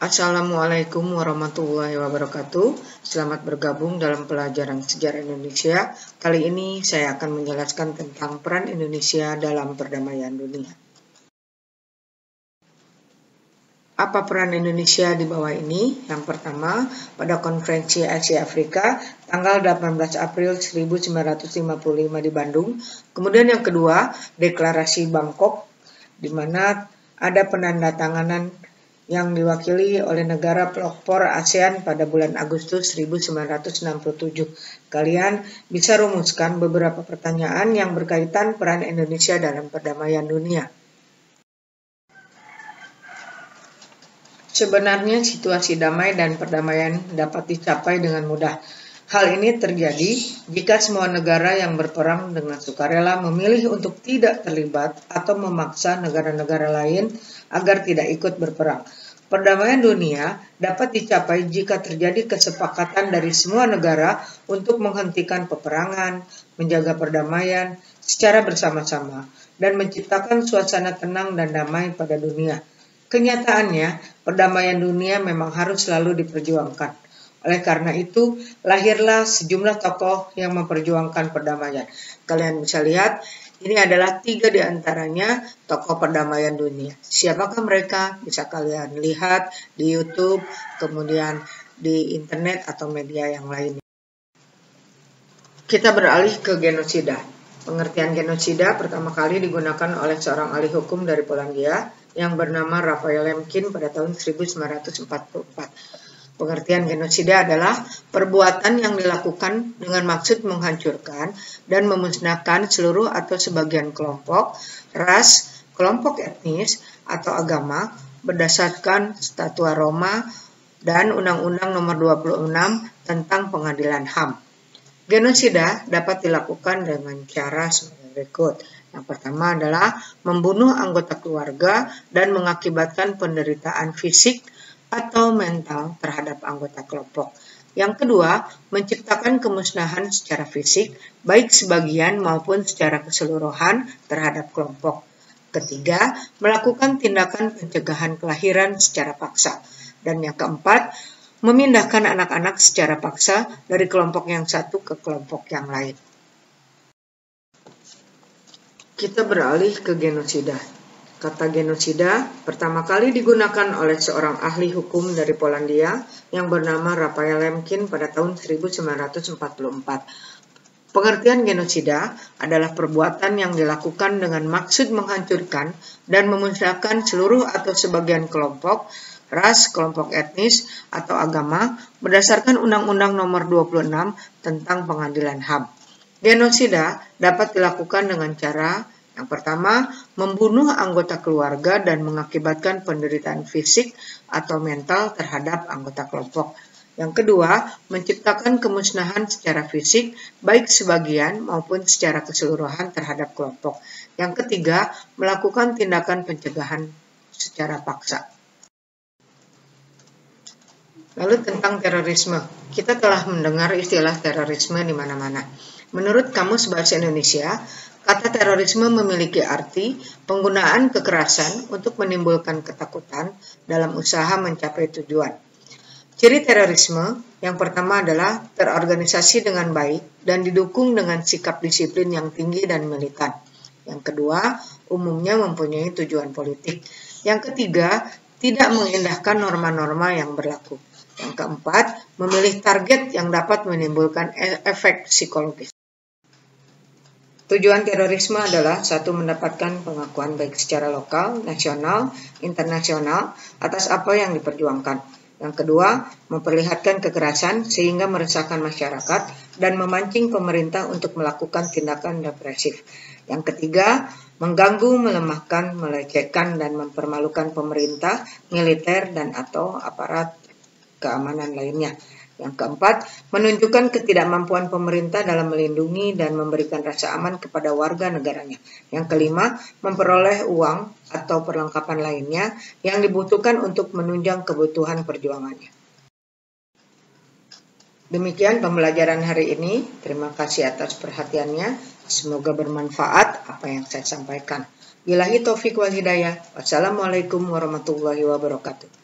Assalamualaikum warahmatullahi wabarakatuh. Selamat bergabung dalam pelajaran sejarah Indonesia. Kali ini saya akan menjelaskan tentang peran Indonesia dalam perdamaian dunia. Apa peran Indonesia di bawah ini? Yang pertama, pada Konferensi Asia Afrika tanggal 18 April 1955 di Bandung. Kemudian yang kedua, Deklarasi Bangkok, di mana ada penandatanganan yang diwakili oleh negara pelopor ASEAN pada bulan Agustus 1967. Kalian bisa rumuskan beberapa pertanyaan yang berkaitan peran Indonesia dalam perdamaian dunia. Sebenarnya situasi damai dan perdamaian dapat dicapai dengan mudah. Hal ini terjadi jika semua negara yang berperang dengan sukarela memilih untuk tidak terlibat atau memaksa negara-negara lain agar tidak ikut berperang. Perdamaian dunia dapat dicapai jika terjadi kesepakatan dari semua negara untuk menghentikan peperangan, menjaga perdamaian secara bersama-sama, dan menciptakan suasana tenang dan damai pada dunia. Kenyataannya, perdamaian dunia memang harus selalu diperjuangkan. Oleh karena itu, lahirlah sejumlah tokoh yang memperjuangkan perdamaian. Kalian bisa lihat, ini adalah 3 di antaranya tokoh perdamaian dunia. Siapakah mereka? Bisa kalian lihat di YouTube, kemudian di internet atau media yang lainnya. Kita beralih ke genosida. Pengertian genosida pertama kali digunakan oleh seorang ahli hukum dari Polandia yang bernama Raphael Lemkin pada tahun 1944. Pengertian genosida adalah perbuatan yang dilakukan dengan maksud menghancurkan dan memusnahkan seluruh atau sebagian kelompok, ras, kelompok etnis, atau agama berdasarkan Statut Roma dan Undang-Undang Nomor 26 tentang Pengadilan HAM. Genosida dapat dilakukan dengan cara sebagai berikut. Yang pertama adalah membunuh anggota keluarga dan mengakibatkan penderitaan fisik atau mental terhadap anggota kelompok. Yang kedua, menciptakan kemusnahan secara fisik, baik sebagian maupun secara keseluruhan terhadap kelompok. Ketiga, melakukan tindakan pencegahan kelahiran secara paksa. Dan yang keempat, memindahkan anak-anak secara paksa dari kelompok yang satu ke kelompok yang lain. Kita beralih ke genosida. Kata genosida pertama kali digunakan oleh seorang ahli hukum dari Polandia yang bernama Raphael Lemkin pada tahun 1944. Pengertian genosida adalah perbuatan yang dilakukan dengan maksud menghancurkan dan memusnahkan seluruh atau sebagian kelompok, ras, kelompok etnis, atau agama berdasarkan Undang-Undang Nomor 26 tentang Pengadilan HAM. Genosida dapat dilakukan dengan cara yang pertama, membunuh anggota keluarga dan mengakibatkan penderitaan fisik atau mental terhadap anggota kelompok. Yang kedua, menciptakan kemusnahan secara fisik, baik sebagian maupun secara keseluruhan terhadap kelompok. Yang ketiga, melakukan tindakan pencegahan secara paksa. Lalu tentang terorisme, kita telah mendengar istilah terorisme di mana-mana. Menurut Kamus Bahasa Indonesia, kata terorisme memiliki arti penggunaan kekerasan untuk menimbulkan ketakutan dalam usaha mencapai tujuan. Ciri terorisme yang pertama adalah terorganisasi dengan baik dan didukung dengan sikap disiplin yang tinggi dan militan. Yang kedua, umumnya mempunyai tujuan politik. Yang ketiga, tidak mengindahkan norma-norma yang berlaku. Yang keempat, memilih target yang dapat menimbulkan efek psikologis. Tujuan terorisme adalah satu, mendapatkan pengakuan baik secara lokal, nasional, internasional atas apa yang diperjuangkan. Yang kedua, memperlihatkan kekerasan sehingga meresahkan masyarakat dan memancing pemerintah untuk melakukan tindakan represif. Yang ketiga, mengganggu, melemahkan, melecehkan, dan mempermalukan pemerintah, militer, dan atau aparat keamanan lainnya. Yang keempat, menunjukkan ketidakmampuan pemerintah dalam melindungi dan memberikan rasa aman kepada warga negaranya. Yang kelima, memperoleh uang atau perlengkapan lainnya yang dibutuhkan untuk menunjang kebutuhan perjuangannya. Demikian pembelajaran hari ini. Terima kasih atas perhatiannya. Semoga bermanfaat apa yang saya sampaikan. Billahi taufiq wal hidayah. Wassalamualaikum warahmatullahi wabarakatuh.